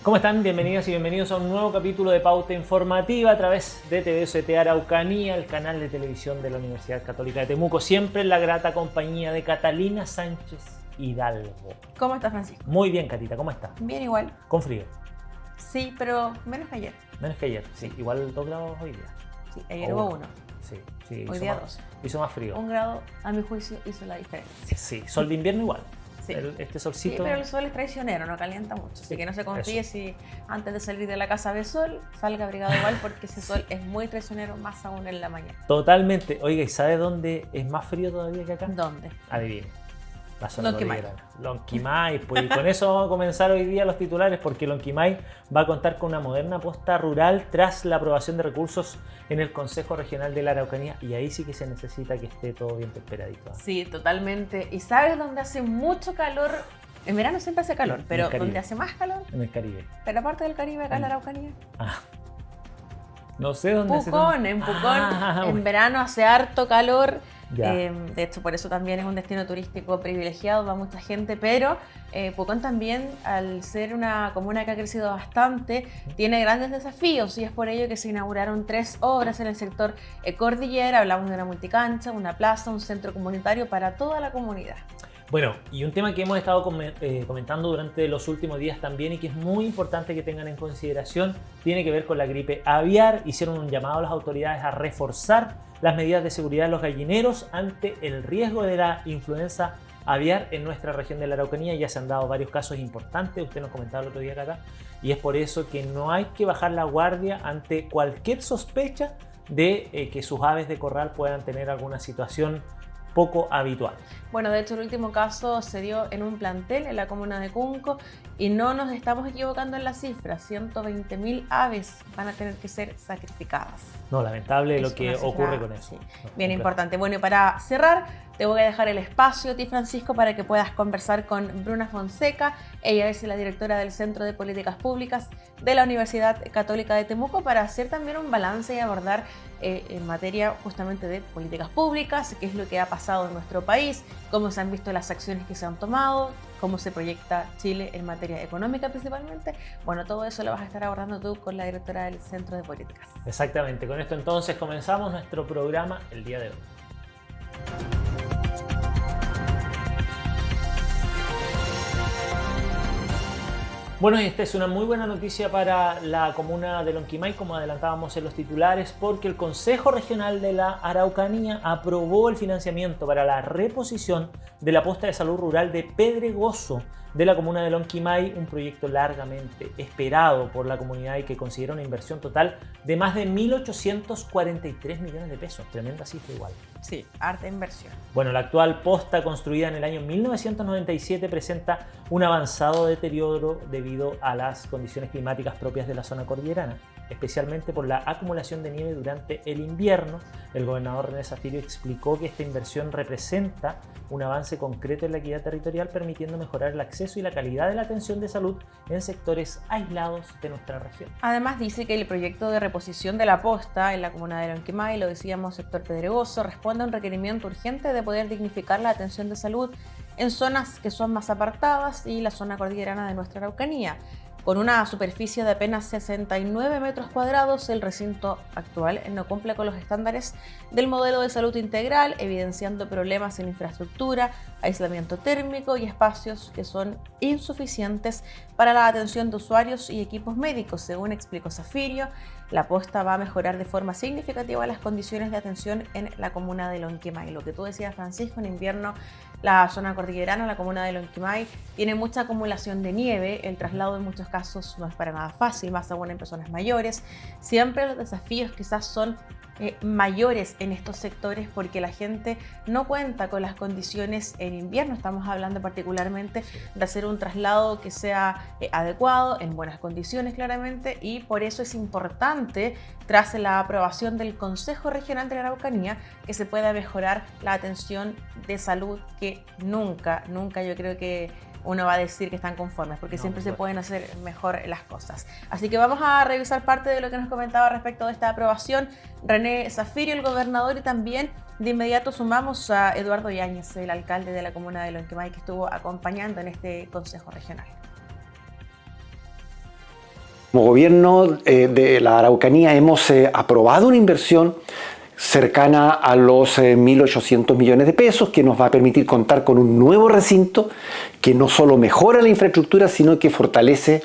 ¿Cómo están? Bienvenidas y bienvenidos a un nuevo capítulo de Pauta Informativa a través de TVST Araucanía, el canal de televisión de la Universidad Católica de Temuco, siempre en la grata compañía de Catalina Sánchez Hidalgo. ¿Cómo estás, Francisco? Muy bien, Catita, ¿cómo estás? Bien, igual. Con frío. Sí, pero menos que ayer. Menos que ayer, sí. Igual 2 grados hoy día. Sí, ayer hubo uno. Sí. Hoy día 2. Hizo más frío. 1 grado, a mi juicio, hizo la diferencia. Sí, sol de invierno igual. Sí. Este solcito. Sí, pero el sol es traicionero, no calienta mucho. Así que no se confíe si antes de salir de la casa ve sol, salga abrigado igual, porque ese sol es muy traicionero, más aún en la mañana. Totalmente. Oiga, ¿y sabe dónde es más frío todavía que acá? ¿Dónde? Adivine. La zona Lonquimay. Lonquimay, pues, y con eso vamos a comenzar hoy día los titulares, porque Lonquimay va a contar con una moderna posta rural tras la aprobación de recursos en el Consejo Regional de la Araucanía, y ahí sí que se necesita que esté todo bien temperadito. Sí, totalmente. ¿Y sabes dónde hace mucho calor? En verano siempre hace calor, pero ¿dónde hace más calor? En el Caribe. Pero aparte del Caribe, acá en la Araucanía. No sé dónde Pucón, en Pucón, en verano hace harto calor. De hecho, por eso también es un destino turístico privilegiado, va mucha gente, pero Pucón también, al ser una comuna que ha crecido bastante, tiene grandes desafíos, y es por ello que se inauguraron 3 obras en el sector cordillera. Hablamos de una multicancha, una plaza, un centro comunitario para toda la comunidad. Bueno, y un tema que hemos estado comentando durante los últimos días también, y que es muy importante que tengan en consideración, tiene que ver con la gripe aviar. Hicieron un llamado a las autoridades a reforzar las medidas de seguridad de los gallineros ante el riesgo de la influenza aviar en nuestra región de la Araucanía. Ya se han dado varios casos importantes, usted nos comentaba el otro día, Cata, y es por eso que no hay que bajar la guardia ante cualquier sospecha de que sus aves de corral puedan tener alguna situación poco habitual. Bueno, de hecho el último caso se dio en un plantel en la comuna de Cunco, y no nos estamos equivocando en las cifras. 120.000 aves van a tener que ser sacrificadas. No, lamentable Es lo que ocurre con eso. Sí, bien importante. Bueno, y para cerrar, te voy a dejar el espacio a ti, Francisco, para que puedas conversar con Bruna Fonseca. Ella es la directora del Centro de Políticas Públicas de la Universidad Católica de Temuco, para hacer también un balance y abordar en materia justamente de políticas públicas, qué es lo que ha pasado en nuestro país, cómo se han visto las acciones que se han tomado, cómo se proyecta Chile en materia económica principalmente. Bueno, todo eso lo vas a estar abordando tú con la directora del Centro de Políticas. Exactamente. Con esto entonces comenzamos nuestro programa el día de hoy. Bueno, y esta es una muy buena noticia para la comuna de Lonquimay, como adelantábamos en los titulares, porque el Consejo Regional de la Araucanía aprobó el financiamiento para la reposición de la posta de salud rural de Pedregoso de la comuna de Lonquimay, un proyecto largamente esperado por la comunidad y que considera una inversión total de más de 1.843 millones de pesos. Tremenda cifra igual. Sí, harta inversión. Bueno, la actual posta, construida en el año 1997, presenta un avanzado deterioro debido a las condiciones climáticas propias de la zona cordillerana, especialmente por la acumulación de nieve durante el invierno. El gobernador René Zaffirio explicó que esta inversión representa un avance concreto en la equidad territorial, permitiendo mejorar el acceso y la calidad de la atención de salud en sectores aislados de nuestra región. Además, dice que el proyecto de reposición de la posta en la comuna de Lonquimay, lo decíamos, sector Pedregoso, responde a un requerimiento urgente de poder dignificar la atención de salud en zonas que son más apartadas y la zona cordillerana de nuestra Araucanía. Con una superficie de apenas 69 metros cuadrados, el recinto actual no cumple con los estándares del modelo de salud integral, evidenciando problemas en infraestructura, aislamiento térmico y espacios que son insuficientes para la atención de usuarios y equipos médicos. Según explicó Zaffirio, la posta va a mejorar de forma significativa las condiciones de atención en la comuna de Lonquimay. Lo que tú decías, Francisco, en invierno la zona cordillerana, la comuna de Lonquimay, tiene mucha acumulación de nieve. El traslado en muchos casos no es para nada fácil, más aún en personas mayores. Siempre los desafíos quizás son mayores en estos sectores porque la gente no cuenta con las condiciones en invierno. Estamos hablando particularmente de hacer un traslado que sea adecuado, en buenas condiciones claramente, y por eso es importante, tras la aprobación del Consejo Regional de la Araucanía, que se pueda mejorar la atención de salud, que nunca yo creo que uno va a decir que están conformes, porque siempre se pueden hacer mejor las cosas. Así que vamos a revisar parte de lo que nos comentaba respecto de esta aprobación René Zaffirio, el gobernador, y también de inmediato sumamos a Eduardo Yáñez, el alcalde de la comuna de Lonquimay, que estuvo acompañando en este consejo regional. Como gobierno de la Araucanía hemos aprobado una inversión cercana a los 1.800 millones de pesos, que nos va a permitir contar con un nuevo recinto que no solo mejora la infraestructura, sino que fortalece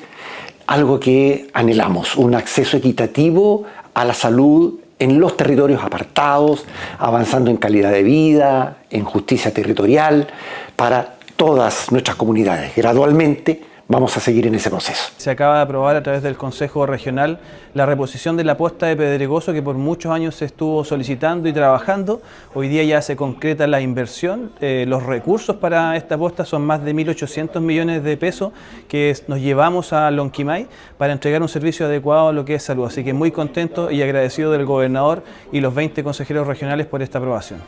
algo que anhelamos, un acceso equitativo a la salud en los territorios apartados, avanzando en calidad de vida, en justicia territorial, para todas nuestras comunidades. Gradualmente vamos a seguir en ese proceso. Se acaba de aprobar a través del Consejo Regional la reposición de la posta de Pedregoso, que por muchos años se estuvo solicitando y trabajando. Hoy día ya se concreta la inversión. Los recursos para esta posta son más de 1.800 millones de pesos que nos llevamos a Lonquimay para entregar un servicio adecuado a lo que es salud. Así que muy contento y agradecido del gobernador y los 20 consejeros regionales por esta aprobación.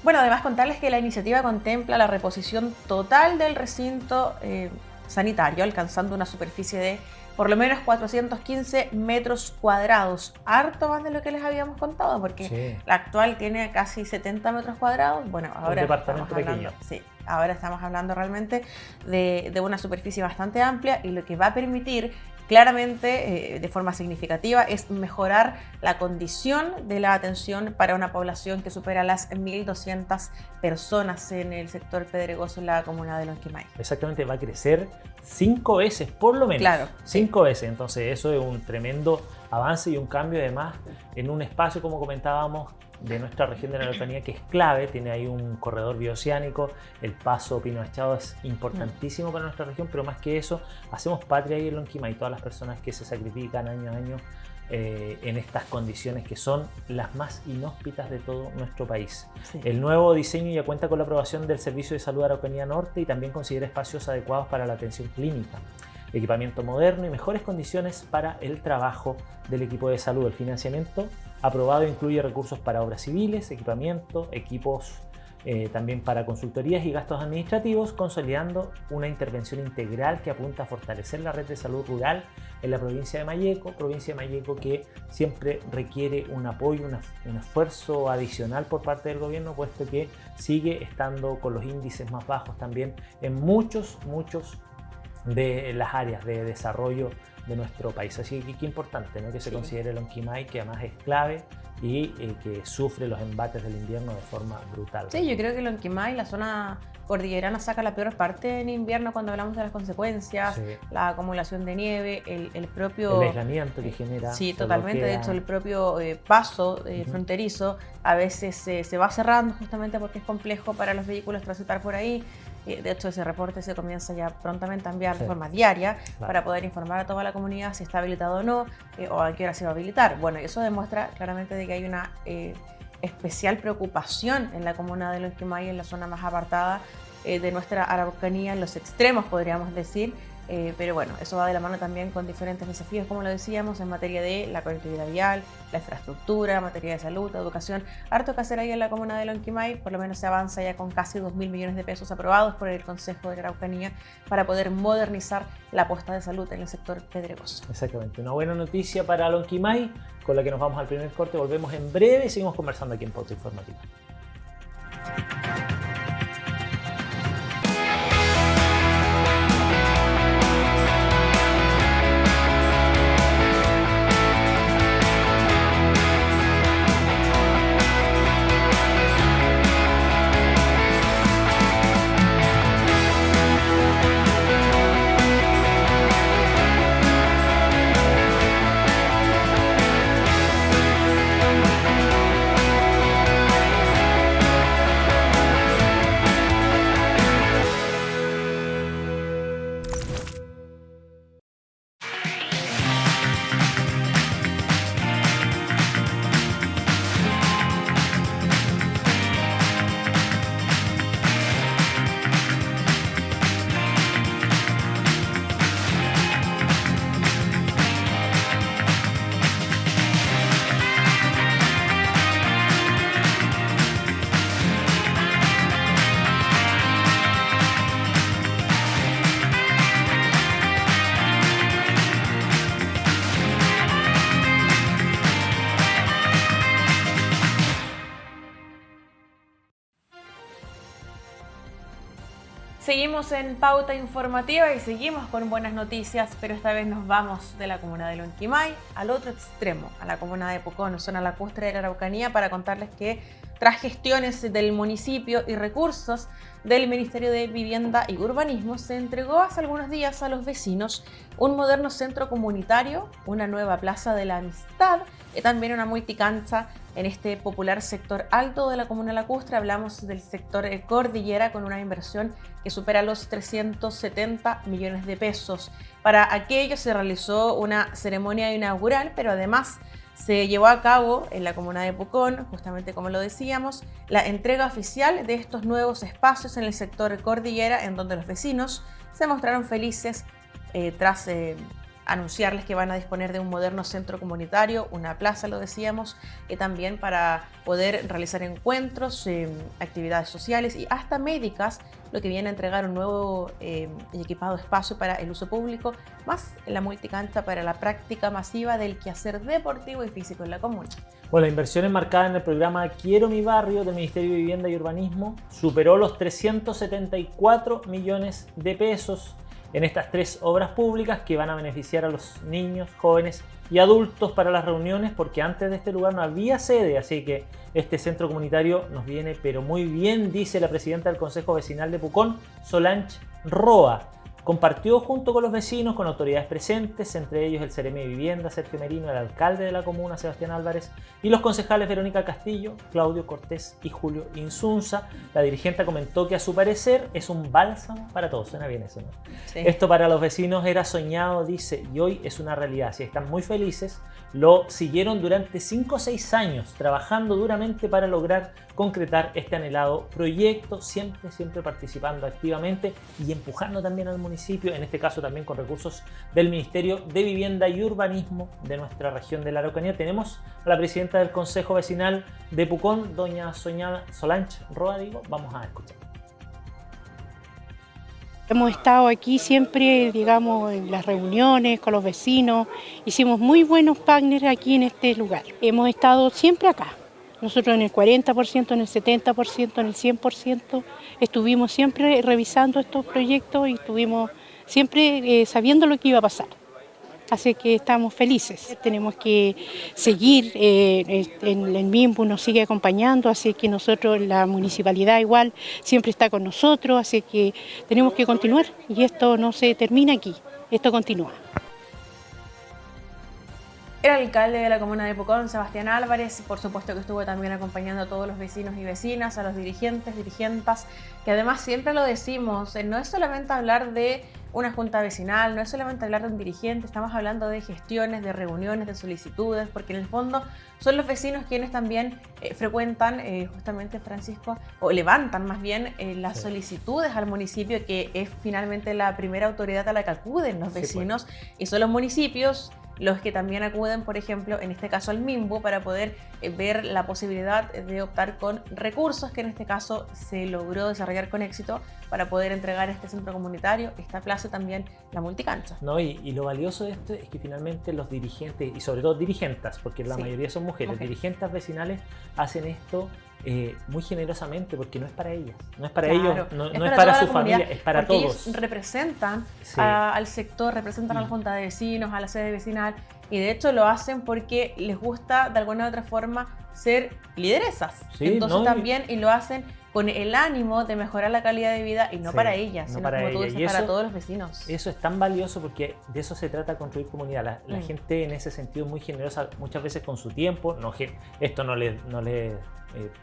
Bueno, además contarles que la iniciativa contempla la reposición total del recinto sanitario, alcanzando una superficie de por lo menos 415 metros cuadrados, harto más de lo que les habíamos contado, porque sí, la actual tiene casi 70 metros cuadrados. Bueno, ahora un departamento pequeño. Sí, ahora estamos hablando realmente de una superficie bastante amplia, y lo que va a permitir claramente, de forma significativa, es mejorar la condición de la atención para una población que supera las 1.200 personas en el sector pedregoso en la comuna de Lonquimay. Exactamente, va a crecer 5 veces por lo menos. Claro. 5 veces, entonces eso es un tremendo avance y un cambio, además en un espacio, como comentábamos, de nuestra región de la Araucanía, que es clave. Tiene ahí un corredor bioceánico, el paso Pino Achado es importantísimo para nuestra región, pero más que eso, hacemos patria ahí en Lonquimay, todas las personas que se sacrifican año a año en estas condiciones que son las más inhóspitas de todo nuestro país. Sí. El nuevo diseño ya cuenta con la aprobación del Servicio de Salud Araucanía Norte y también considera espacios adecuados para la atención clínica, equipamiento moderno y mejores condiciones para el trabajo del equipo de salud. El financiamiento aprobado incluye recursos para obras civiles, equipamiento, equipos también para consultorías y gastos administrativos, consolidando una intervención integral que apunta a fortalecer la red de salud rural en la provincia de Malleco que siempre requiere un apoyo, un esfuerzo adicional por parte del gobierno, puesto que sigue estando con los índices más bajos también en muchos de las áreas de desarrollo de nuestro país. Así que qué importante, ¿no?, que se considere Lonquimay, que además es clave y que sufre los embates del invierno de forma brutal. Sí, yo creo que Lonquimay, la zona cordillerana, saca la peor parte en invierno cuando hablamos de las consecuencias, la acumulación de nieve, el propio... El aislamiento que genera. Sí, totalmente. De hecho, el propio paso fronterizo a veces se va cerrando justamente porque es complejo para los vehículos transitar por ahí. De hecho, ese reporte se comienza ya prontamente a enviar de forma diaria para poder informar a toda la comunidad si está habilitado o no, o a qué hora se va a habilitar. Bueno, eso demuestra claramente de que hay una especial preocupación en la comuna de Lonquimay, en la zona más apartada de nuestra Araucanía, en los extremos podríamos decir. Pero bueno, eso va de la mano también con diferentes desafíos, como lo decíamos, en materia de la conectividad vial, la infraestructura, materia de salud, educación. Harto que hacer ahí en la comuna de Lonquimay. Por lo menos se avanza ya con casi 2.000 millones de pesos aprobados por el Consejo de la Araucanía para poder modernizar la posta de salud en el sector pedregoso. Exactamente, una buena noticia para Lonquimay, con la que nos vamos al primer corte. Volvemos en breve y seguimos conversando aquí en Pauta Informativa. seguimos en Pauta Informativa y seguimos con buenas noticias, pero esta vez nos vamos de la comuna de Lonquimay al otro extremo, a la comuna de Pucón, zona lacustre de la Araucanía, para contarles que tras gestiones del municipio y recursos del Ministerio de Vivienda y Urbanismo, se entregó hace algunos días a los vecinos un moderno centro comunitario, una nueva plaza de la Amistad y también una multicancha en este popular sector alto de la comuna lacustre. Hablamos del sector Cordillera, con una inversión que supera los 370 millones de pesos. Para aquello se realizó una ceremonia inaugural, pero además se llevó a cabo en la comuna de Pucón, justamente como lo decíamos, la entrega oficial de estos nuevos espacios en el sector Cordillera, en donde los vecinos se mostraron felices tras anunciarles que van a disponer de un moderno centro comunitario, una plaza, lo decíamos, también para poder realizar encuentros, actividades sociales y hasta médicas, lo que viene a entregar un nuevo y equipado espacio para el uso público, más la multicancha para la práctica masiva del quehacer deportivo y físico en la comuna. Bueno, la inversión enmarcada en el programa Quiero mi barrio del Ministerio de Vivienda y Urbanismo superó los 374 millones de pesos en estas 3 obras públicas que van a beneficiar a los niños, jóvenes y adultos para las reuniones, porque antes de este lugar no había sede, así que este centro comunitario nos viene pero muy bien, dice la presidenta del Consejo Vecinal de Pucón, Solange Roa. Compartió junto con los vecinos, con autoridades presentes, entre ellos el Seremi de Vivienda, Sergio Merino, el alcalde de la comuna, Sebastián Álvarez, y los concejales Verónica Castillo, Claudio Cortés y Julio Insunza. La dirigente comentó que a su parecer es un bálsamo para todos. Suena bien eso, ¿no? Sí. Esto para los vecinos era soñado, dice, y hoy es una realidad. Si están muy felices, lo siguieron durante 5 o 6 años, trabajando duramente para lograr concretar este anhelado proyecto, siempre participando activamente y empujando también al municipio, en este caso también con recursos del Ministerio de Vivienda y Urbanismo de nuestra región de la Araucanía. Tenemos a la presidenta del Consejo Vecinal de Pucón, doña Solange Roa, vamos a escuchar. Hemos estado aquí siempre, digamos, en las reuniones con los vecinos, hicimos muy buenos partners aquí en este lugar. Hemos estado siempre acá, nosotros en el 40%, en el 70%, en el 100%, estuvimos siempre revisando estos proyectos y estuvimos siempre sabiendo lo que iba a pasar. Así que estamos felices. Tenemos que seguir, el MIMBU nos sigue acompañando, así que nosotros, la municipalidad igual, siempre está con nosotros, así que tenemos que continuar y esto no se termina aquí, esto continúa. El alcalde de la comuna de Pucón, Sebastián Álvarez, por supuesto que estuvo también acompañando a todos los vecinos y vecinas, a los dirigentes, dirigentas, que además siempre lo decimos, no es solamente hablar de una junta vecinal, no es solamente hablar de un dirigente, estamos hablando de gestiones, de reuniones, de solicitudes, porque en el fondo son los vecinos quienes también frecuentan, justamente Francisco, o levantan más bien las solicitudes al municipio, que es finalmente la primera autoridad a la que acuden los vecinos, y son los municipios los que también acuden, por ejemplo, en este caso al MIMBU, para poder ver la posibilidad de optar con recursos que en este caso se logró desarrollar con éxito para poder entregar este centro comunitario, esta plaza, también la multicancha. No, y lo valioso de esto es que finalmente los dirigentes, y sobre todo dirigentas, porque la mayoría son mujeres, dirigentes vecinales hacen esto muy generosamente, porque no es para ellas, no es para ellos, no es para su familia, es para todos. Ellos representan al sector, representan a la junta de vecinos, a la sede vecinal, y de hecho lo hacen porque les gusta de alguna u otra forma ser lideresas. Entonces también, y lo hacen con el ánimo de mejorar la calidad de vida, y no para ellas, sino como tú dices, para todos los vecinos. Eso es tan valioso, porque de eso se trata, construir comunidad. La gente en ese sentido es muy generosa, muchas veces con su tiempo. Esto no le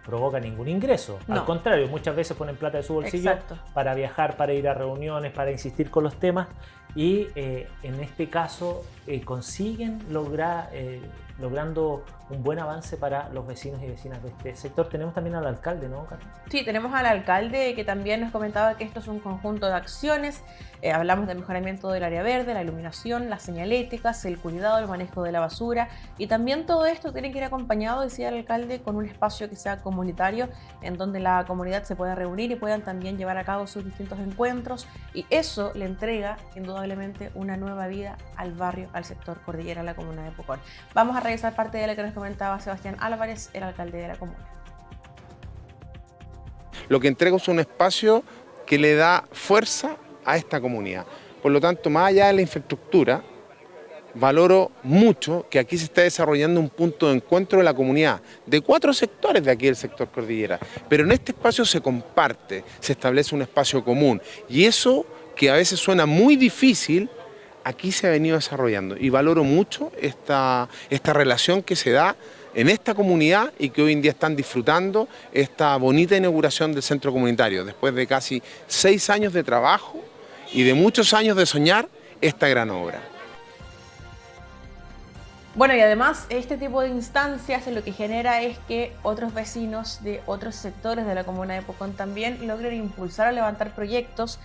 provoca ningún ingreso. Al contrario, muchas veces ponen plata de su bolsillo para viajar, para ir a reuniones, para insistir con los temas, y en este caso consiguen logrando un buen avance para los vecinos y vecinas de este sector. Tenemos también al alcalde, ¿no, Carlos? Sí, tenemos al alcalde, que también nos comentaba que esto es un conjunto de acciones. Hablamos del mejoramiento del área verde, la iluminación, las señaléticas, el cuidado, el manejo de la basura, y también todo esto tiene que ir acompañado, decía el alcalde, con un espacio que sea comunitario, en donde la comunidad se pueda reunir y puedan también llevar a cabo sus distintos encuentros, y eso le entrega indudablemente una nueva vida al barrio, al sector Cordillera, a la comuna de Pucón. Vamos a revisar parte de lo que nos comentaba Sebastián Álvarez, el alcalde de la comuna. Lo que entrega es un espacio que le da fuerza a esta comunidad. Por lo tanto, más allá de la infraestructura, valoro mucho que aquí se está desarrollando un punto de encuentro de la comunidad, de 4 sectores de aquí del sector cordillera, pero en este espacio se comparte, se establece un espacio común, y eso que a veces suena muy difícil, aquí se ha venido desarrollando, y valoro mucho esta relación que se da en esta comunidad y que hoy en día están disfrutando esta bonita inauguración del centro comunitario, después de casi 6 años de trabajo y de muchos años de soñar esta gran obra. Bueno, y además este tipo de instancias lo que genera es que otros vecinos de otros sectores de la comuna de Pucón también logren impulsar o levantar proyectos.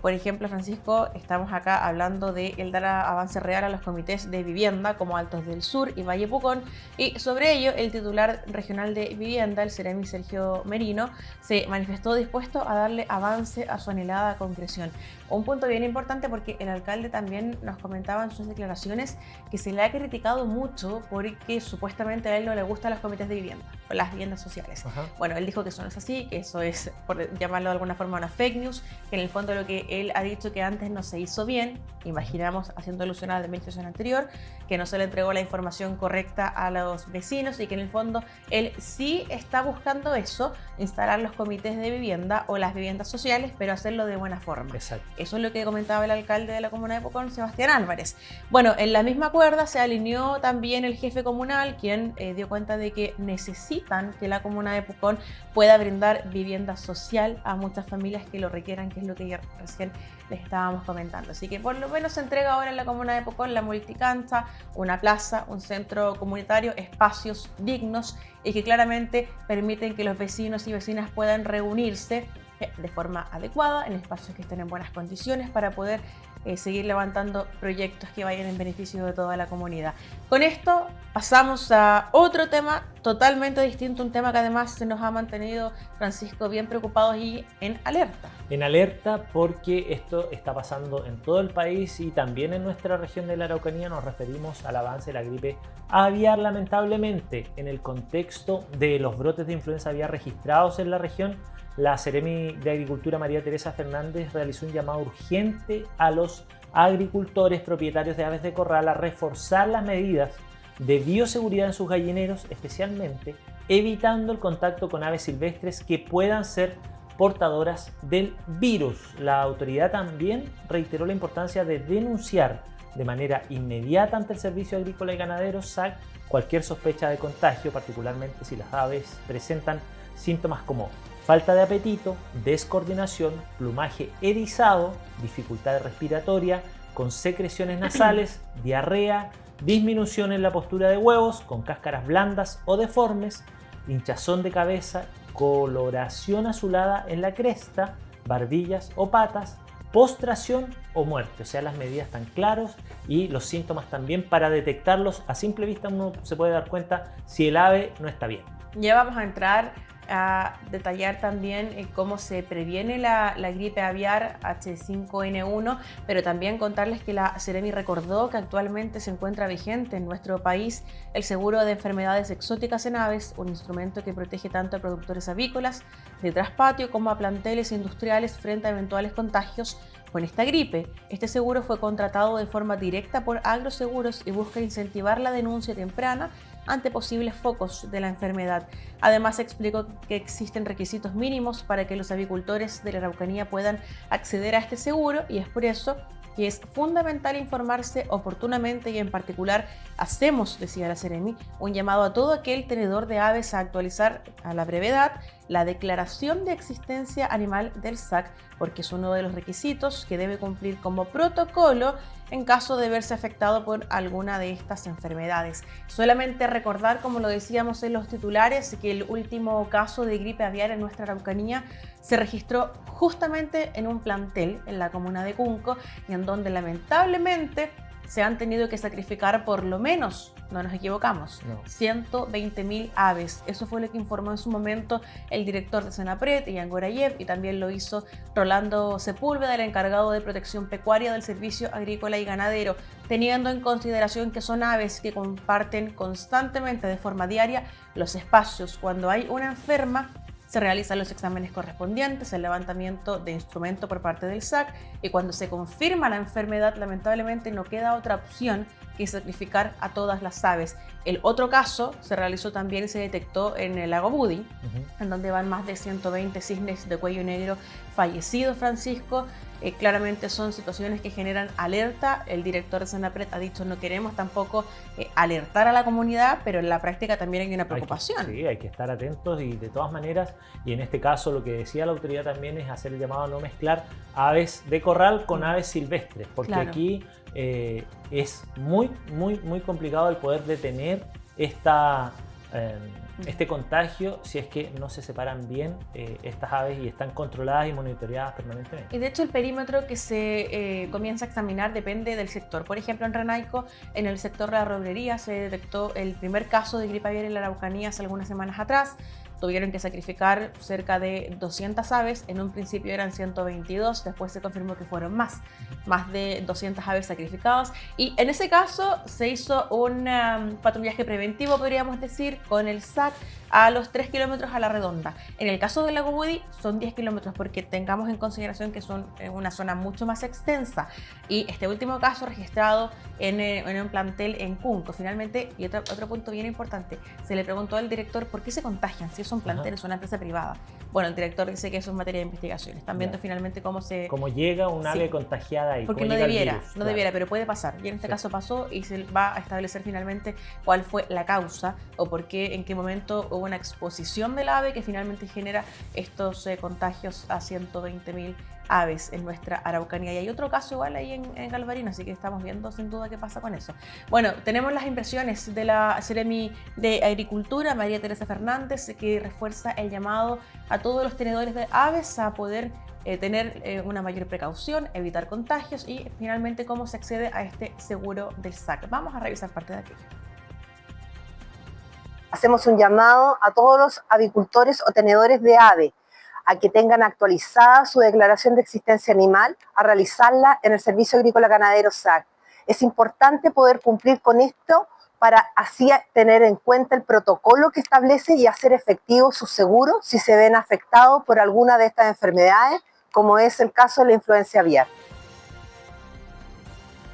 Por ejemplo, Francisco, estamos acá hablando de el dar avance real a los comités de vivienda como Altos del Sur y Valle Pucón, y sobre ello el titular regional de vivienda, el Ceremi Sergio Merino, se manifestó dispuesto a darle avance a su anhelada concreción. Un punto bien importante porque el alcalde también nos comentaba en sus declaraciones que se le ha criticado mucho porque supuestamente a él no le gustan los comités de vivienda, o las viviendas sociales. Ajá. Bueno, él dijo que eso no es así, que eso es, por llamarlo de alguna forma, una fake news, que en el fondo lo que él ha dicho que antes no se hizo bien, imaginamos haciendo alusión a la administración anterior, que no se le entregó la información correcta a los vecinos y que en el fondo él sí está buscando eso, instalar los comités de vivienda o las viviendas sociales, pero hacerlo de buena forma. Exacto. Eso es lo que comentaba el alcalde de la comuna de Pucón, Sebastián Álvarez. Bueno, en la misma cuerda se alineó también el jefe comunal, quien dio cuenta de que necesitan que la comuna de Pucón pueda brindar vivienda social a muchas familias que lo requieran, que es lo que ya recién les estábamos comentando. Así que por lo menos se entrega ahora en la comuna de Pucón la multicancha, una plaza, un centro comunitario, espacios dignos y que claramente permiten que los vecinos y vecinas puedan reunirse de forma adecuada en espacios que estén en buenas condiciones para poder seguir levantando proyectos que vayan en beneficio de toda la comunidad. Con esto pasamos a otro tema totalmente distinto, un tema que además se nos ha mantenido, Francisco, bien preocupados y en alerta. En alerta porque esto está pasando en todo el país y también en nuestra región de la Araucanía. Nos referimos al avance de la gripe aviar, lamentablemente, en el contexto de los brotes de influenza aviar registrados en la región. La Seremi de Agricultura María Teresa Fernández realizó un llamado urgente a los agricultores propietarios de aves de corral a reforzar las medidas de bioseguridad en sus gallineros, especialmente evitando el contacto con aves silvestres que puedan ser portadoras del virus. La autoridad también reiteró la importancia de denunciar de manera inmediata ante el Servicio Agrícola y Ganadero SAC cualquier sospecha de contagio, particularmente si las aves presentan síntomas como falta de apetito, descoordinación, plumaje erizado, dificultad respiratoria, con secreciones nasales, diarrea, disminución en la postura de huevos, con cáscaras blandas o deformes, hinchazón de cabeza, coloración azulada en la cresta, barbillas o patas, postración o muerte. O sea, las medidas están claras y los síntomas también para detectarlos a simple vista uno se puede dar cuenta si el ave no está bien. Ya vamos a entrar a detallar también cómo se previene la gripe aviar H5N1, pero también contarles que la Seremi recordó que actualmente se encuentra vigente en nuestro país el seguro de enfermedades exóticas en aves, un instrumento que protege tanto a productores avícolas de traspatio como a planteles industriales frente a eventuales contagios con esta gripe. Este seguro fue contratado de forma directa por Agroseguros y busca incentivar la denuncia temprana ante posibles focos de la enfermedad. Además, explicó que existen requisitos mínimos para que los avicultores de la Araucanía puedan acceder a este seguro y es por eso que es fundamental informarse oportunamente y en particular hacemos, decía la Seremi, un llamado a todo aquel tenedor de aves a actualizar a la brevedad la declaración de existencia animal del SAC porque es uno de los requisitos que debe cumplir como protocolo en caso de verse afectado por alguna de estas enfermedades. Solamente recordar, como lo decíamos en los titulares, que el último caso de gripe aviar en nuestra Araucanía se registró justamente en un plantel en la comuna de Cunco y en donde lamentablemente se han tenido que sacrificar por lo menos, no nos equivocamos, 120.000 aves. Eso fue lo que informó en su momento el director de Senapred, Ian Gorayev, y también lo hizo Rolando Sepúlveda, el encargado de protección pecuaria del Servicio Agrícola y Ganadero, teniendo en consideración que son aves que comparten constantemente de forma diaria los espacios. Cuando hay una enferma, se realizan los exámenes correspondientes, el levantamiento de instrumento por parte del SAC, y cuando se confirma la enfermedad, lamentablemente no queda otra opción que sacrificar a todas las aves. El otro caso se realizó también y se detectó en el lago Budi, en donde van más de 120 cisnes de cuello negro fallecidos, Francisco. Claramente son situaciones que generan alerta. El director de Senapred ha dicho no queremos tampoco alertar a la comunidad, pero en la práctica también hay una preocupación. Hay que estar atentos y de todas maneras, y en este caso lo que decía la autoridad también es hacer el llamado a no mezclar aves de corral con aves silvestres, porque aquí es muy complicado el poder detener este contagio si es que no se separan bien estas aves y están controladas y monitoreadas permanentemente. Y de hecho el perímetro que se comienza a examinar depende del sector. Por ejemplo, en Renaico, en el sector de la roblería, se detectó el primer caso de gripe aviar en la Araucanía hace algunas semanas atrás. Tuvieron que sacrificar cerca de 200 aves, en un principio eran 122, después se confirmó que fueron más de 200 aves sacrificadas, y en ese caso se hizo un patrullaje preventivo, podríamos decir, con el SAC a los 3 kilómetros a la redonda. En el caso del lago Budi son 10 kilómetros, porque tengamos en consideración que son una zona mucho más extensa, y este último caso registrado en un plantel en Cunco. Finalmente, y otro punto bien importante, se le preguntó al director por qué se contagian, si son planteles, una empresa privada. Bueno, el director dice que eso es materia de investigación. Están viendo finalmente cómo llega un ave contagiada ahí. Porque no debiera, pero puede pasar. Y en este caso pasó, y se va a establecer finalmente cuál fue la causa o por qué, en qué momento hubo una exposición del ave que finalmente genera estos contagios a 120.000 aves en nuestra Araucanía. Y hay otro caso igual ahí en Galvarino, así que estamos viendo sin duda qué pasa con eso. Bueno, tenemos las impresiones de la Seremi de Agricultura, María Teresa Fernández, que refuerza el llamado a todos los tenedores de aves a poder tener una mayor precaución, evitar contagios y finalmente cómo se accede a este seguro del SAC. Vamos a revisar parte de aquello. Hacemos un llamado a todos los avicultores o tenedores de ave a que tengan actualizada su declaración de existencia animal, a realizarla en el Servicio Agrícola Ganadero SAC. Es importante poder cumplir con esto para así tener en cuenta el protocolo que establece y hacer efectivo su seguro si se ven afectados por alguna de estas enfermedades, como es el caso de la influencia aviar.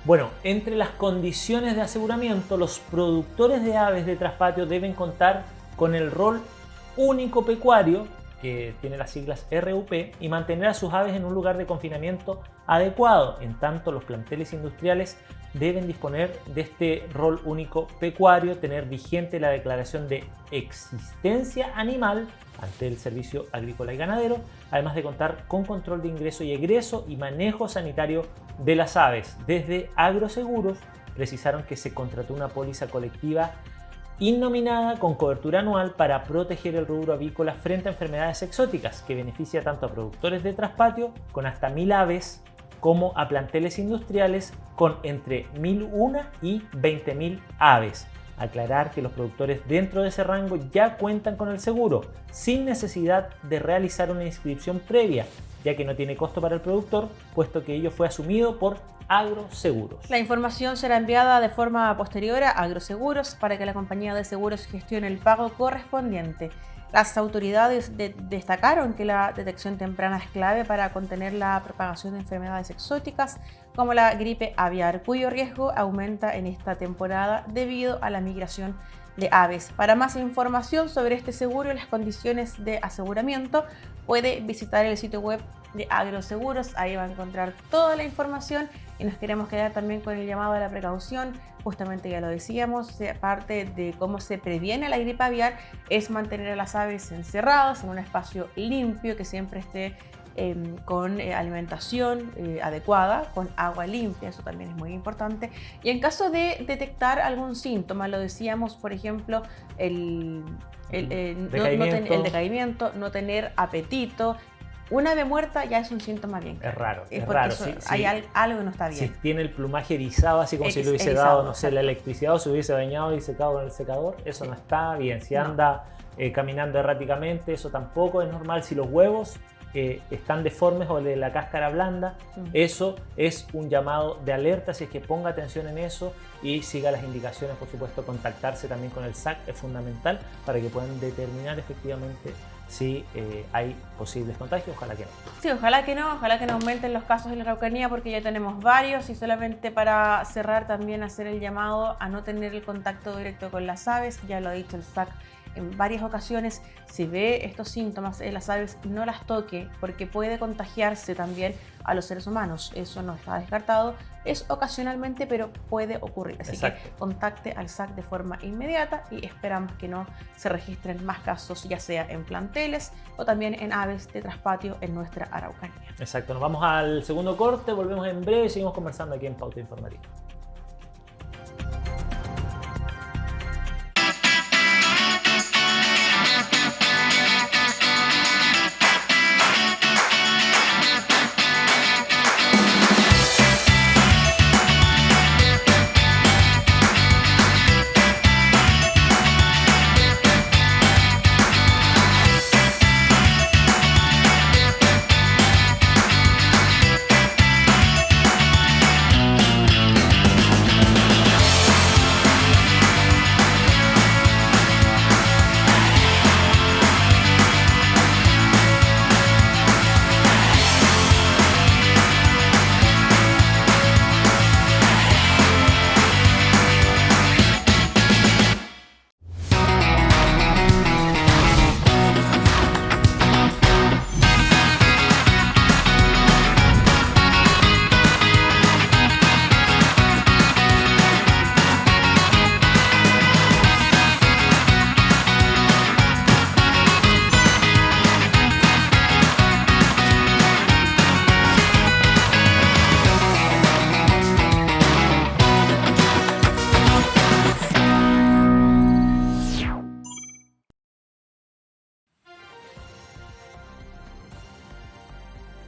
Bueno, entre las condiciones de aseguramiento, los productores de aves de traspatio deben contar con el rol único pecuario, que tiene las siglas RUP, y mantener a sus aves en un lugar de confinamiento adecuado. En tanto, los planteles industriales deben disponer de este rol único pecuario, tener vigente la declaración de existencia animal ante el Servicio Agrícola y Ganadero, además de contar con control de ingreso y egreso y manejo sanitario de las aves. Desde Agroseguros precisaron que se contrató una póliza colectiva innominada con cobertura anual para proteger el rubro avícola frente a enfermedades exóticas, que beneficia tanto a productores de traspatio con hasta 1000 aves como a planteles industriales con entre 1001 y 20.000 aves. Aclarar que los productores dentro de ese rango ya cuentan con el seguro, sin necesidad de realizar una inscripción previa, ya que no tiene costo para el productor, puesto que ello fue asumido por Agroseguros. La información será enviada de forma posterior a Agroseguros para que la compañía de seguros gestione el pago correspondiente. Las autoridades destacaron que la detección temprana es clave para contener la propagación de enfermedades exóticas como la gripe aviar, cuyo riesgo aumenta en esta temporada debido a la migración de aves. Para más información sobre este seguro y las condiciones de aseguramiento, puede visitar el sitio web de Agroseguros. Ahí va a encontrar toda la información y nos queremos quedar también con el llamado a la precaución. Justamente ya lo decíamos, aparte de cómo se previene la gripe aviar, es mantener a las aves encerradas en un espacio limpio, que siempre esté con alimentación adecuada, con agua limpia, eso también es muy importante. Y en caso de detectar algún síntoma, lo decíamos, por ejemplo, el decaimiento, no tener apetito. Una ave muerta ya es un síntoma bien claro. Es raro. Hay algo que no está bien. Si tiene el plumaje erizado, así como si le hubiese dado, no sé, la electricidad, o se hubiese bañado y secado con el secador, eso no está bien. Si anda caminando erráticamente, eso tampoco es normal. Si los huevos están deformes o de la cáscara blanda, eso es un llamado de alerta, así es que ponga atención en eso y siga las indicaciones. Por supuesto, contactarse también con el SAC es fundamental para que puedan determinar efectivamente si hay posibles contagios. Ojalá que no. Sí, ojalá que no aumenten los casos en la Araucanía porque ya tenemos varios. Y solamente para cerrar, también hacer el llamado a no tener el contacto directo con las aves. Ya lo ha dicho el SAC en varias ocasiones. Si ve estos síntomas en las aves, no las toque porque puede contagiarse también a los seres humanos. Eso no está descartado, es ocasionalmente, pero puede ocurrir. Así Exacto. que contacte al SAC de forma inmediata y esperamos que no se registren más casos, ya sea en planteles o también en aves de traspatio en nuestra Araucanía. Exacto, nos vamos al segundo corte, volvemos en breve y seguimos conversando aquí en Pauta Informativa.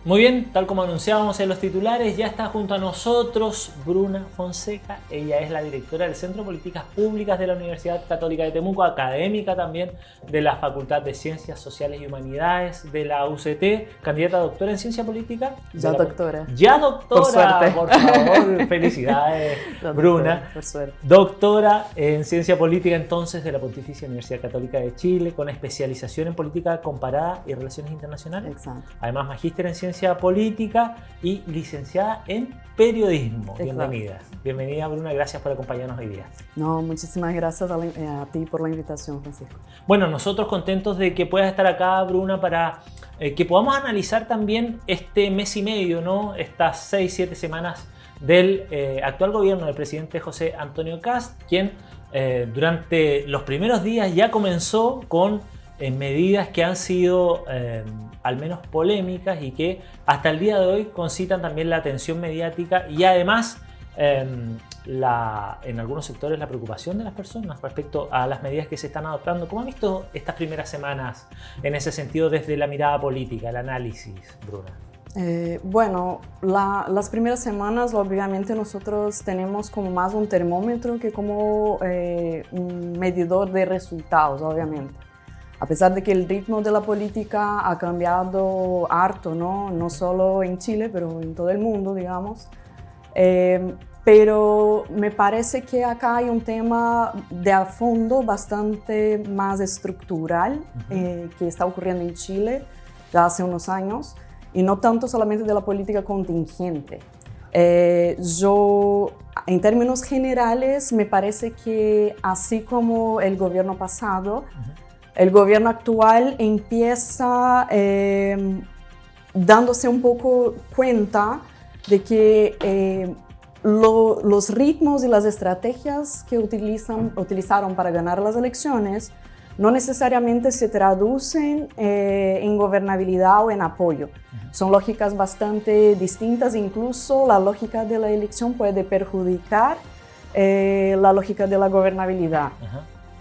Muy bien, tal como anunciábamos en los titulares, ya está junto a nosotros Bruna Fonseca. Ella es la directora del Centro de Políticas Públicas de la Universidad Católica de Temuco, académica también de la Facultad de Ciencias Sociales y Humanidades de la UCT, candidata a doctora en Ciencia Política. Ya doctora. Ya doctora, por suerte. Por favor, felicidades, Bruna. Doctora, por suerte. Doctora en Ciencia Política entonces de la Pontificia Universidad Católica de Chile, con especialización en Política Comparada y Relaciones Internacionales. Exacto. Además, magíster en Ciencia Política y licenciada en Periodismo. Exacto. Bienvenida. Bienvenida, Bruna. Gracias por acompañarnos hoy día. No, muchísimas gracias a ti por la invitación, Francisco. Bueno, nosotros contentos de que puedas estar acá, Bruna, para que podamos analizar también este mes y medio, ¿no? Estas 6-7 semanas del actual gobierno del presidente José Antonio Kast, quien durante los primeros días ya comenzó con medidas que han sido al menos polémicas y que hasta el día de hoy concitan también la atención mediática y además en algunos sectores la preocupación de las personas respecto a las medidas que se están adoptando. ¿Cómo han visto estas primeras semanas en ese sentido desde la mirada política, el análisis, Bruna? Bueno, las primeras semanas obviamente nosotros tenemos como más un termómetro que como un medidor de resultados, obviamente. A pesar de que el ritmo de la política ha cambiado harto, ¿no? No solo en Chile, pero en todo el mundo, digamos. Pero me parece que acá hay un tema de a fondo bastante más estructural que está ocurriendo en Chile ya hace unos años y no tanto solamente de la política contingente. Yo, en términos generales, me parece que así como el gobierno pasado, el gobierno actual empieza dándose un poco cuenta de que los ritmos y las estrategias que utilizaron para ganar las elecciones no necesariamente se traducen en gobernabilidad o en apoyo. Son lógicas bastante distintas, incluso la lógica de la elección puede perjudicar la lógica de la gobernabilidad.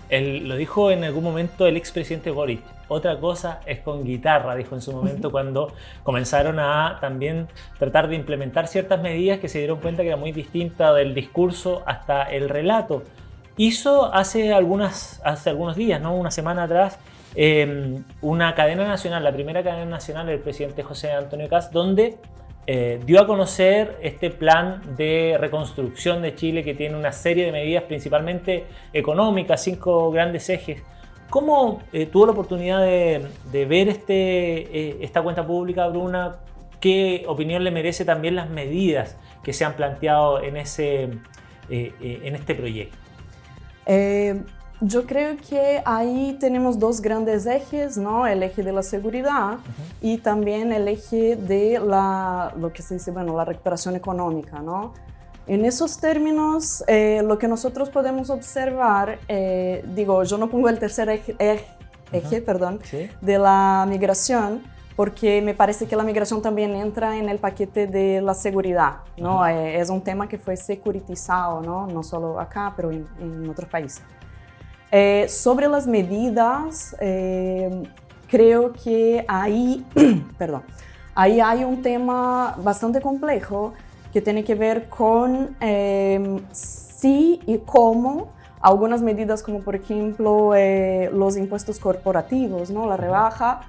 Lo dijo en algún momento el expresidente Boric. Otra cosa es con guitarra, dijo en su momento cuando comenzaron a también tratar de implementar ciertas medidas que se dieron cuenta que era muy distinta del discurso hasta el relato. Hizo hace algunos días, ¿no? Una semana atrás, una cadena nacional, la primera cadena nacional del presidente José Antonio Kast, donde dio a conocer este plan de reconstrucción de Chile que tiene una serie de medidas principalmente económicas, 5 grandes ejes. ¿Cómo tuvo la oportunidad de ver esta cuenta pública, Bruna? ¿Qué opinión le merece también las medidas que se han planteado en este proyecto? Yo creo que ahí tenemos dos grandes ejes, ¿no? El eje de la seguridad y también el eje de lo que se dice, bueno, la recuperación económica, ¿no? En esos términos, lo que nosotros podemos observar, yo no pongo el tercer eje, perdón, ¿Sí? de la migración, porque me parece que la migración también entra en el paquete de la seguridad, ¿no? Es un tema que fue securitizado, ¿no? No solo acá, pero en otros países. Sobre las medidas, creo que ahí, ahí hay un tema bastante complejo que tiene que ver con si y cómo algunas medidas, como por ejemplo los impuestos corporativos, ¿no? La rebaja,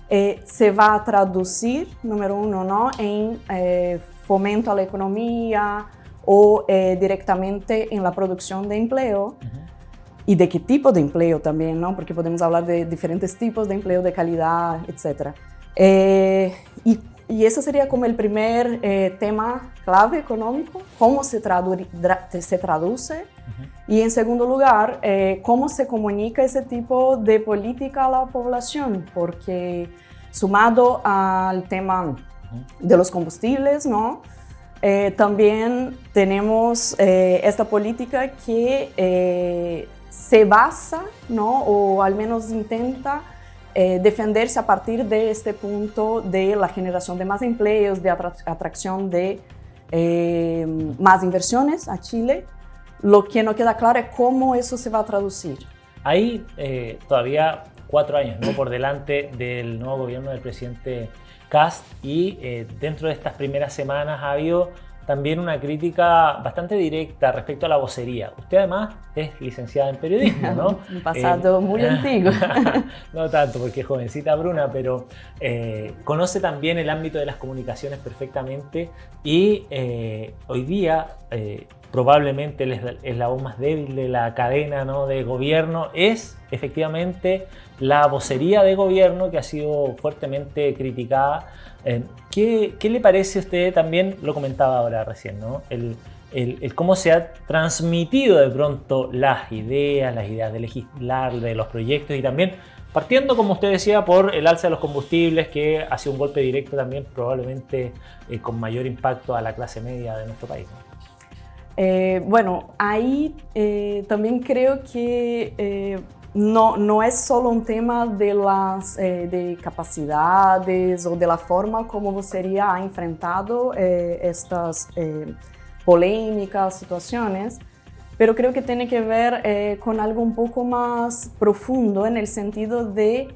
se va a traducir, número uno, ¿no? En fomento a la economía o directamente en la producción de empleo. Y de qué tipo de empleo también, ¿no? Porque podemos hablar de diferentes tipos de empleo de calidad, etc. Y ese sería como el primer tema clave económico, cómo se traduce. Y en segundo lugar, cómo se comunica ese tipo de política a la población, porque sumado al tema de los combustibles, ¿no? También tenemos esta política que se basa, ¿no? O al menos intenta defenderse a partir de este punto de la generación de más empleos, de atracción de más inversiones a Chile. Lo que no queda claro es cómo eso se va a traducir. Hay todavía 4 años, ¿no? Por delante del nuevo gobierno del presidente Kast y dentro de estas primeras semanas ha habido también una crítica bastante directa respecto a la vocería. Usted además es licenciada en periodismo, ¿no? Un pasado muy antiguo. No tanto porque es jovencita Bruna, pero conoce también el ámbito de las comunicaciones perfectamente y hoy día probablemente el eslabón más débil de la cadena, ¿no? De gobierno es efectivamente la vocería de gobierno que ha sido fuertemente criticada. ¿Qué le parece a usted? También lo comentaba ahora recién, ¿no? El cómo se ha transmitido de pronto las ideas de legislar, de los proyectos y también partiendo, como usted decía, por el alza de los combustibles que ha sido un golpe directo también probablemente con mayor impacto a la clase media de nuestro país, ¿no? Bueno, ahí también creo que no es solo un tema de las de capacidades o de la forma como vocería ha enfrentado estas polémicas situaciones, pero creo que tiene que ver con algo un poco más profundo en el sentido de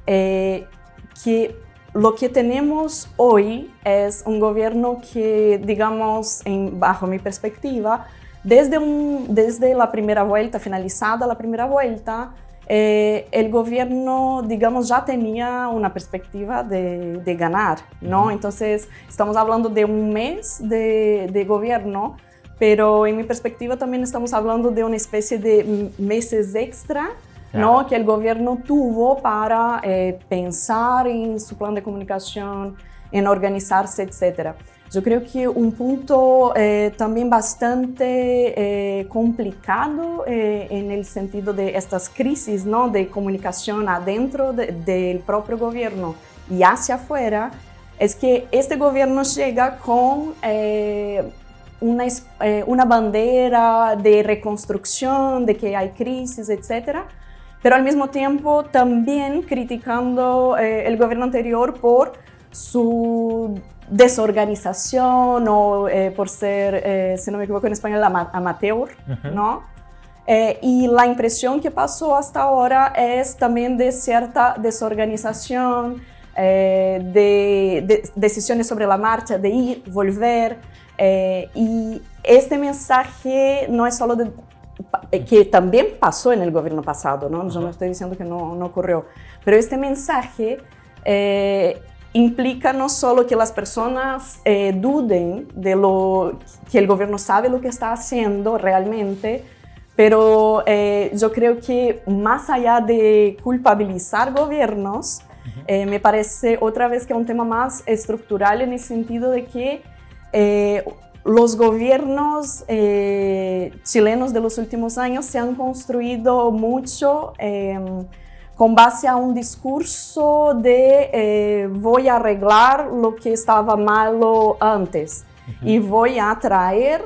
que lo que tenemos hoy es un gobierno que, digamos, bajo mi perspectiva, desde la primera vuelta, finalizada la primera vuelta, el gobierno, digamos, ya tenía una perspectiva de ganar, ¿no? Entonces, estamos hablando de un mes de gobierno, pero en mi perspectiva también estamos hablando de una especie de meses extra, ¿no? Que el gobierno tuvo para pensar en su plan de comunicación, en organizarse, etc. Yo creo que un punto también bastante complicado en el sentido de estas crisis, ¿no? De comunicación adentro del propio gobierno y hacia afuera, es que este gobierno llega con una bandera de reconstrucción, de que hay crisis, etc., pero al mismo tiempo también criticando el gobierno anterior por su desorganización o por ser, si no me equivoco en español, amateur, ¿no? Y la impresión que pasó hasta ahora es también de cierta desorganización, de decisiones sobre la marcha, de ir, volver, y este mensaje no es solo que también pasó en el gobierno pasado, ¿no? Yo no estoy diciendo que no ocurrió, pero este mensaje implica no solo que las personas duden de que el gobierno sabe lo que está haciendo realmente, Pero yo creo que más allá de culpabilizar gobiernos, me parece otra vez que es un tema más estructural en el sentido de que los gobiernos chilenos de los últimos años se han construido mucho con base a un discurso de voy a arreglar lo que estaba malo antes y voy a traer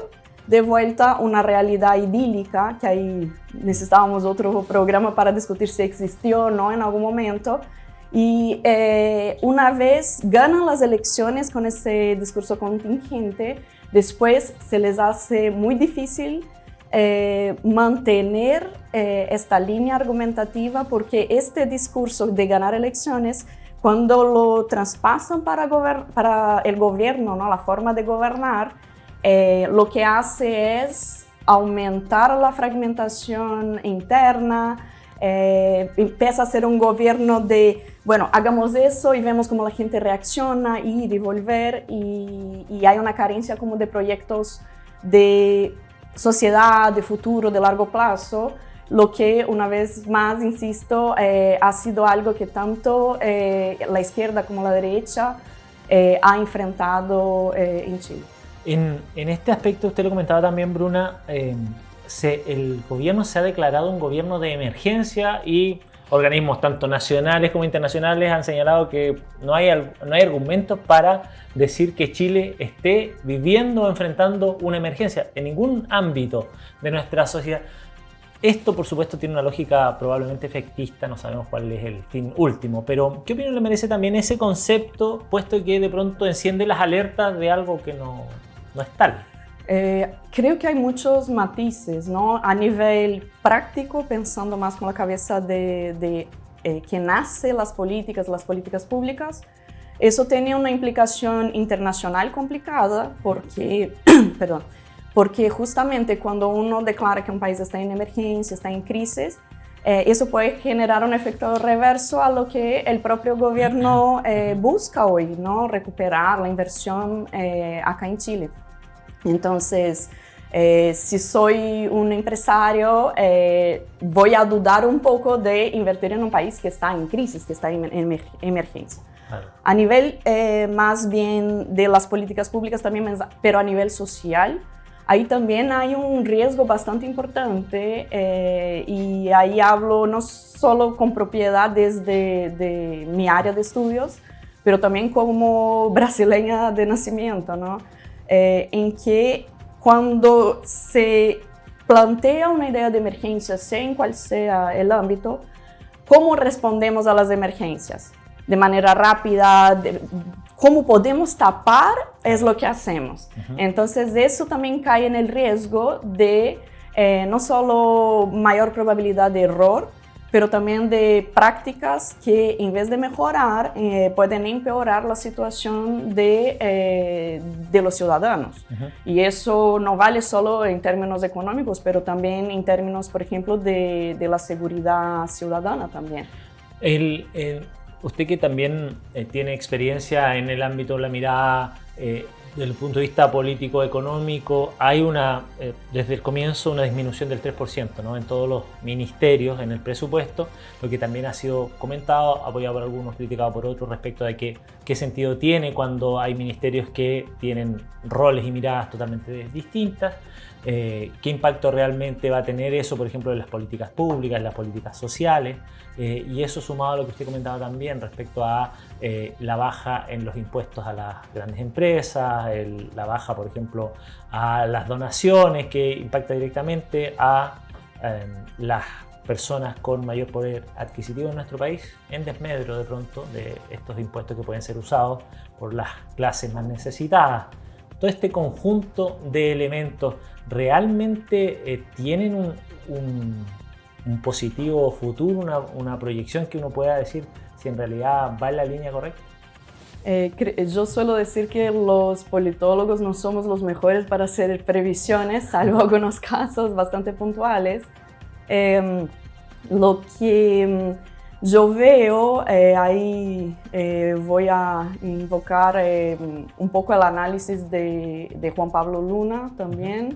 de vuelta una realidad idílica, que ahí necesitábamos otro programa para discutir si existió o no en algún momento. Y una vez ganan las elecciones con ese discurso contingente, después se les hace muy difícil mantener esta línea argumentativa, porque este discurso de ganar elecciones, cuando lo traspasan para el gobierno, ¿no? La forma de gobernar, lo que hace es aumentar la fragmentación interna, empieza a ser un gobierno de, bueno, hagamos eso y vemos cómo la gente reacciona, ir y volver, y hay una carencia como de proyectos de sociedad, de futuro, de largo plazo, lo que, una vez más, insisto, ha sido algo que tanto la izquierda como la derecha ha enfrentado en Chile. En este aspecto, usted lo comentaba también, Bruna, el gobierno se ha declarado un gobierno de emergencia y organismos tanto nacionales como internacionales han señalado que no hay argumentos para decir que Chile esté viviendo o enfrentando una emergencia en ningún ámbito de nuestra sociedad. Esto, por supuesto, tiene una lógica probablemente efectista, no sabemos cuál es el fin último, pero ¿qué opinión le merece también ese concepto, puesto que de pronto enciende las alertas de algo que no es tal? Creo que hay muchos matices, ¿no? A nivel práctico, pensando más con la cabeza de quien hace las políticas públicas, eso tiene una implicación internacional complicada porque, porque justamente cuando uno declara que un país está en emergencia, está en crisis, eso puede generar un efecto reverso a lo que el propio gobierno busca hoy, ¿no? Recuperar la inversión acá en Chile. Entonces, si soy un empresario, voy a dudar un poco de invertir en un país que está en crisis, que está en emergencia. Claro. A nivel más bien de las políticas públicas también, pero a nivel social, ahí también hay un riesgo bastante importante y ahí hablo no solo con propiedad desde mi área de estudios, pero también como brasileña de nacimiento, ¿no? En que cuando se plantea una idea de emergencia, sea en cual sea el ámbito, ¿cómo respondemos a las emergencias? De manera rápida, ¿cómo podemos tapar? Es lo que hacemos. Entonces eso también cae en el riesgo de no solo mayor probabilidad de error, pero también de prácticas que en vez de mejorar pueden empeorar la situación de los ciudadanos. Y eso no vale solo en términos económicos, pero también en términos, por ejemplo, de la seguridad ciudadana también. Usted que también tiene experiencia en el ámbito de la mirada desde el punto de vista político-económico, hay desde el comienzo una disminución del 3%, ¿no? En todos los ministerios, en el presupuesto, lo que también ha sido comentado, apoyado por algunos, criticado por otros, respecto de qué sentido tiene cuando hay ministerios que tienen roles y miradas totalmente distintas, qué impacto realmente va a tener eso, por ejemplo, en las políticas públicas, en las políticas sociales, y eso sumado a lo que usted comentaba también respecto a la baja en los impuestos a las grandes empresas, la baja, por ejemplo, a las donaciones, que impacta directamente a las personas con mayor poder adquisitivo en nuestro país, en desmedro de pronto de estos impuestos que pueden ser usados por las clases más necesitadas. Todo este conjunto de elementos realmente tienen un positivo futuro, una proyección que uno pueda decir si en realidad va en la línea correcta. Yo suelo decir que los politólogos no somos los mejores para hacer previsiones, salvo algunos casos bastante puntuales. Lo que yo veo, ahí voy a invocar un poco el análisis de Juan Pablo Luna también,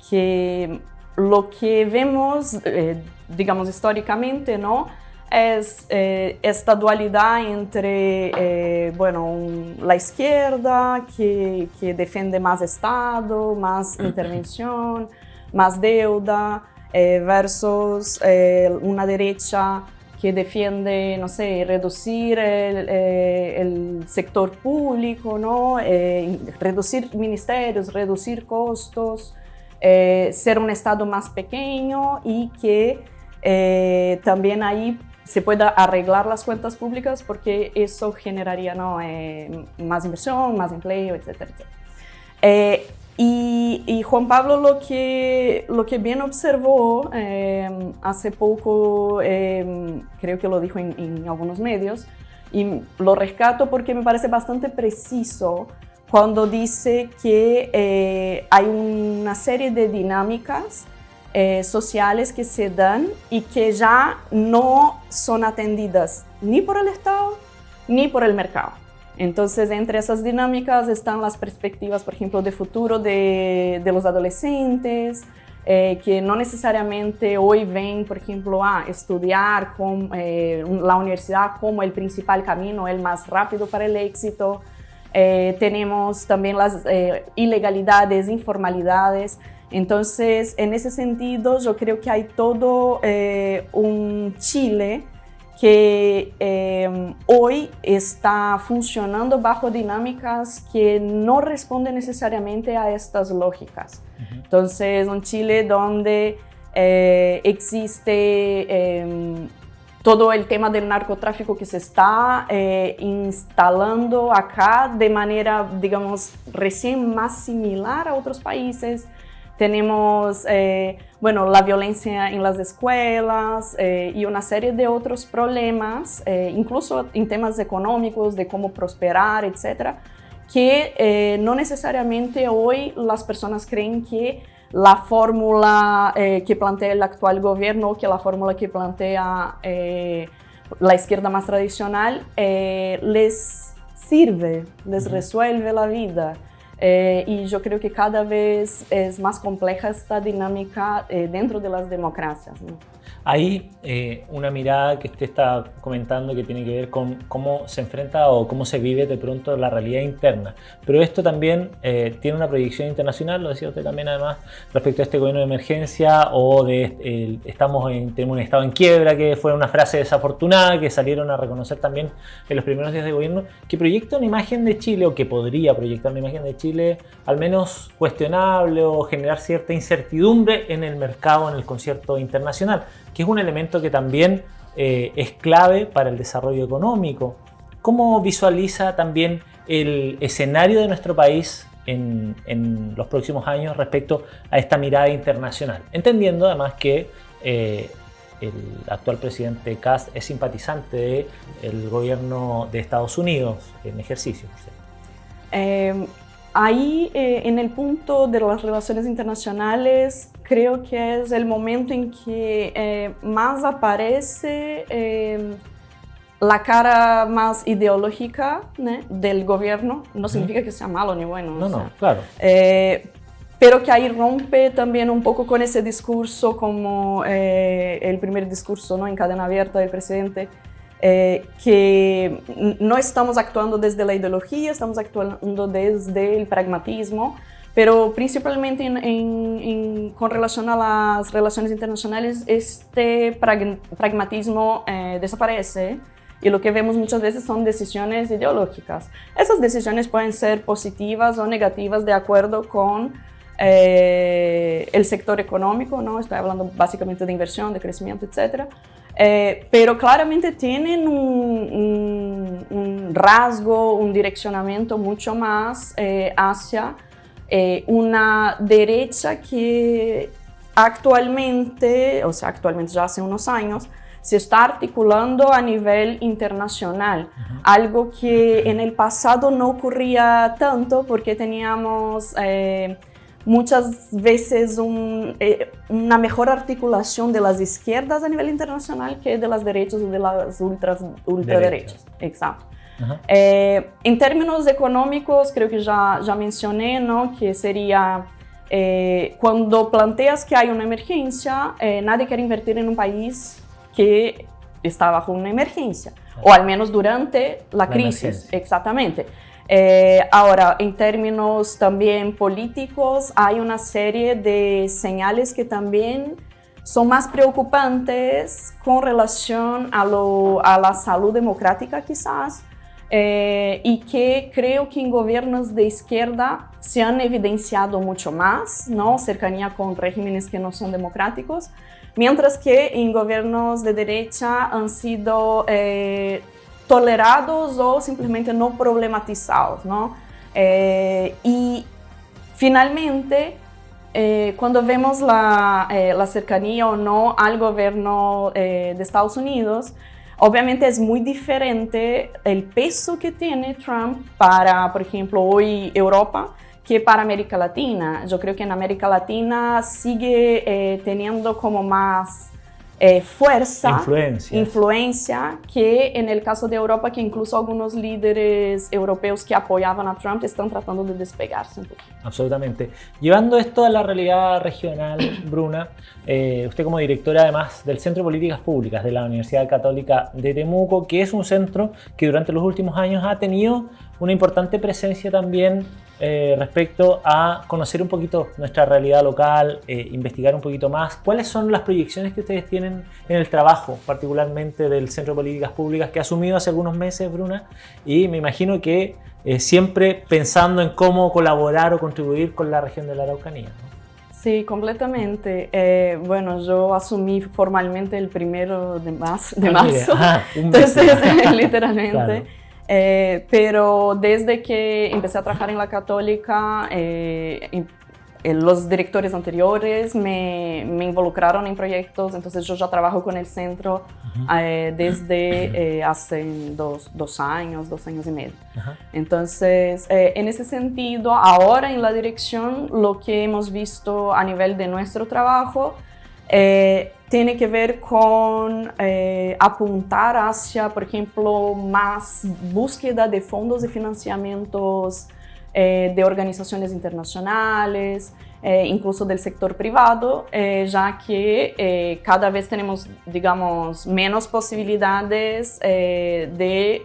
que lo que vemos, digamos, históricamente, ¿no? Es esta dualidad entre, la izquierda que defiende más Estado, más intervención, más deuda, versus una derecha que defiende, no sé, reducir el sector público, ¿no? Reducir ministerios, reducir costos, ser un Estado más pequeño y que también ahí se pueda arreglar las cuentas públicas porque eso generaría, ¿no? Más inversión, más empleo, etcétera, etcétera. Y Juan Pablo lo que bien observó hace poco, creo que lo dijo en algunos medios, y lo rescato porque me parece bastante preciso cuando dice que hay una serie de dinámicas sociales que se dan y que ya no son atendidas ni por el Estado ni por el mercado. Entonces, entre esas dinámicas están las perspectivas, por ejemplo, de futuro de los adolescentes, que no necesariamente hoy ven, por ejemplo, a estudiar con la universidad como el principal camino, el más rápido para el éxito. Tenemos también las ilegalidades, informalidades. Entonces, en ese sentido, yo creo que hay todo un Chile que hoy está funcionando bajo dinámicas que no responden necesariamente a estas lógicas. Entonces, un Chile donde existe todo el tema del narcotráfico que se está instalando acá de manera, digamos, recién más similar a otros países. Tenemos, la violencia en las escuelas y una serie de otros problemas, incluso en temas económicos, de cómo prosperar, etcétera, que no necesariamente hoy las personas creen que la fórmula que plantea el actual gobierno, que la fórmula que plantea la izquierda más tradicional, les sirve, les resuelve la vida. Y yo creo que cada vez es más compleja esta dinámica dentro de las democracias, ¿no? Hay una mirada que usted está comentando que tiene que ver con cómo se enfrenta o cómo se vive de pronto la realidad interna. Pero esto también tiene una proyección internacional, lo decía usted también además, respecto a este gobierno de emergencia o de tenemos un estado en quiebra, que fue una frase desafortunada que salieron a reconocer también en los primeros días de gobierno, que proyecta una imagen de Chile o que podría proyectar una imagen de Chile al menos cuestionable o generar cierta incertidumbre en el mercado, en el concierto internacional, que es un elemento que también es clave para el desarrollo económico. ¿Cómo visualiza también el escenario de nuestro país en los próximos años respecto a esta mirada internacional? Entendiendo además que el actual presidente Kast es simpatizante del gobierno de Estados Unidos en ejercicio. Ahí, en el punto de las relaciones internacionales, creo que es el momento en que más aparece la cara más ideológica, ¿no?, del gobierno. No significa que sea malo ni bueno. No, claro. Pero que ahí rompe también un poco con ese discurso, como el primer discurso, ¿no?, en cadena abierta del presidente, que no estamos actuando desde la ideología, estamos actuando desde el pragmatismo, pero principalmente con relación a las relaciones internacionales, este pragmatismo desaparece y lo que vemos muchas veces son decisiones ideológicas. Esas decisiones pueden ser positivas o negativas de acuerdo con el sector económico, ¿no? Estoy hablando básicamente de inversión, de crecimiento, etcétera. Pero claramente tienen un rasgo, un direccionamiento mucho más hacia una derecha que actualmente ya hace unos años, se está articulando a nivel internacional, algo que en el pasado no ocurría tanto porque teníamos muchas veces una mejor articulación de las izquierdas a nivel internacional que de las derechas o de las ultraderechas. Exacto. En términos económicos, creo que ya mencioné, ¿no?, que sería cuando planteas que hay una emergencia, nadie quiere invertir en un país que está bajo una emergencia, o al menos durante la crisis. Emergencia. Exactamente. Ahora, en términos también políticos, hay una serie de señales que también son más preocupantes con relación a la salud democrática quizás, y que creo que en gobiernos de izquierda se han evidenciado mucho más, ¿no? Cercanía con regímenes que no son democráticos, mientras que en gobiernos de derecha han sido tolerados o simplemente no problematizados, ¿no? Y finalmente, cuando vemos la cercanía o no al gobierno de Estados Unidos, obviamente es muy diferente el peso que tiene Trump para, por ejemplo, hoy Europa, que para América Latina. Yo creo que en América Latina sigue teniendo como más fuerza, influencia, que en el caso de Europa, que incluso algunos líderes europeos que apoyaban a Trump están tratando de despegarse un poquito. Absolutamente. Llevando esto a la realidad regional, Bruna, usted como directora además del Centro de Políticas Públicas de la Universidad Católica de Temuco, que es un centro que durante los últimos años ha tenido una importante presencia también respecto a conocer un poquito nuestra realidad local, investigar un poquito más. ¿Cuáles son las proyecciones que ustedes tienen en el trabajo, particularmente del Centro de Políticas Públicas, que ha asumido hace algunos meses, Bruna? Y me imagino que siempre pensando en cómo colaborar o contribuir con la región de la Araucanía, ¿no? Sí, completamente. Bueno, yo asumí formalmente el 1 de marzo. Entonces, literalmente. Claro. Pero desde que empecé a trabajar en la Católica, los directores anteriores me involucraron en proyectos, entonces yo ya trabajo con el centro desde hace dos años y medio. Entonces, en ese sentido, ahora en la dirección, lo que hemos visto a nivel de nuestro trabajo tiene que ver con apuntar hacia, por ejemplo, más búsqueda de fondos y financiamientos de organizaciones internacionales, incluso del sector privado, ya que cada vez tenemos, digamos, menos posibilidades de,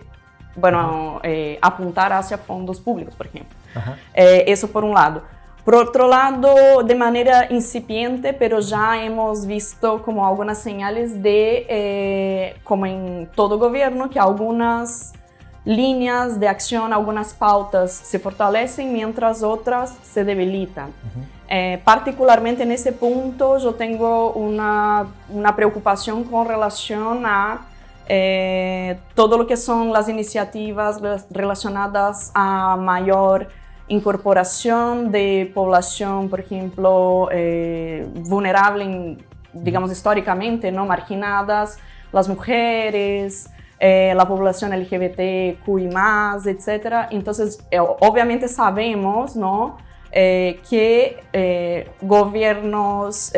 apuntar hacia fondos públicos, por ejemplo. Eso por un lado. Por otro lado, de manera incipiente, pero ya hemos visto como algunas señales de, como en todo gobierno, que algunas líneas de acción, algunas pautas se fortalecen mientras otras se debilitan. Particularmente en ese punto yo tengo una preocupación con relación a todo lo que son las iniciativas relacionadas a mayor incorporación de población, por ejemplo, vulnerable, digamos históricamente, ¿no? Marginadas, las mujeres, la población LGBTQI+, etc. Entonces, obviamente sabemos, ¿no? Que gobiernos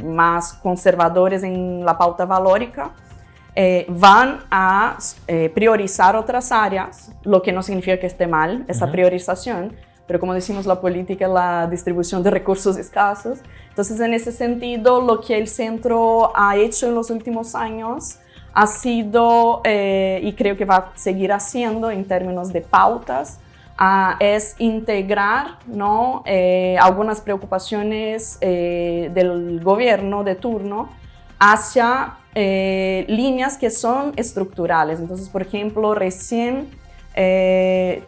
más conservadores en la pauta valórica van a priorizar otras áreas, lo que no significa que esté mal esa priorización, pero como decimos, la política es la distribución de recursos escasos. Entonces, en ese sentido, lo que el centro ha hecho en los últimos años ha sido, y creo que va a seguir haciendo en términos de pautas, es integrar, ¿no? Algunas preocupaciones del gobierno de turno hacia líneas que son estructurales. Entonces, por ejemplo, recién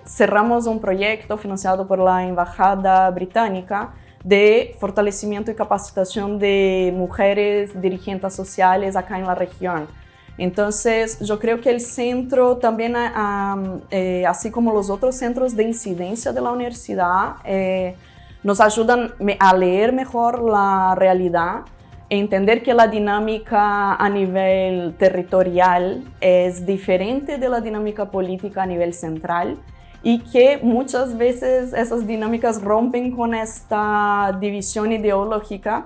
cerramos un proyecto financiado por la Embajada Británica de fortalecimiento y capacitación de mujeres dirigentes sociales acá en la región. Entonces, yo creo que el centro también, así como los otros centros de incidencia de la universidad, nos ayudan a leer mejor la realidad, entender que la dinámica a nivel territorial es diferente de la dinámica política a nivel central y que muchas veces esas dinámicas rompen con esta división ideológica,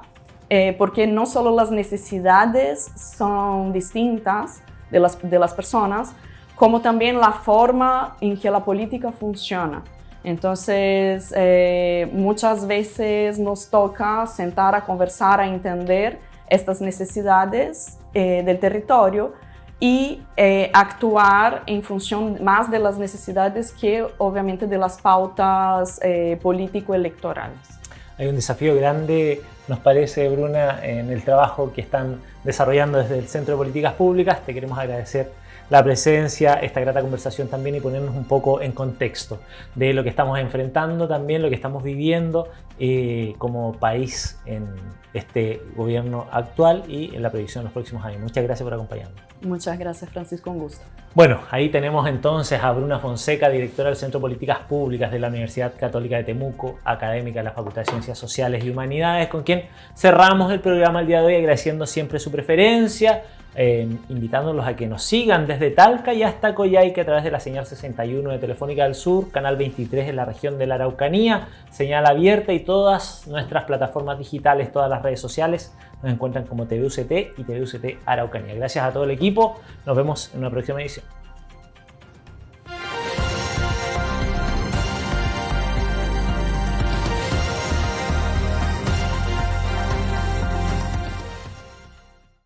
porque no solo las necesidades son distintas de las personas, como también la forma en que la política funciona. Entonces, muchas veces nos toca sentar a conversar, a entender estas necesidades del territorio y actuar en función más de las necesidades que obviamente de las pautas político-electorales. Hay un desafío grande, nos parece, Bruna, en el trabajo que están desarrollando desde el Centro de Políticas Públicas. Te queremos agradecer la presencia, esta grata conversación también, y ponernos un poco en contexto de lo que estamos enfrentando, también lo que estamos viviendo como país en este gobierno actual y en la previsión de los próximos años. Muchas gracias por acompañarnos. Muchas gracias, Francisco, un gusto. Bueno, ahí tenemos entonces a Bruna Fonseca, directora del Centro de Políticas Públicas de la Universidad Católica de Temuco, académica de la Facultad de Ciencias Sociales y Humanidades, con quien cerramos el programa el día de hoy, agradeciendo siempre su preferencia, invitándolos a que nos sigan desde Talca y hasta Coyhaique a través de la señal 61 de Telefónica del Sur, canal 23 en la región de la Araucanía, señal abierta, y todas nuestras plataformas digitales, todas las redes sociales nos encuentran como TVUCT y TVUCT Araucanía. Gracias a todo el equipo, nos vemos en una próxima edición.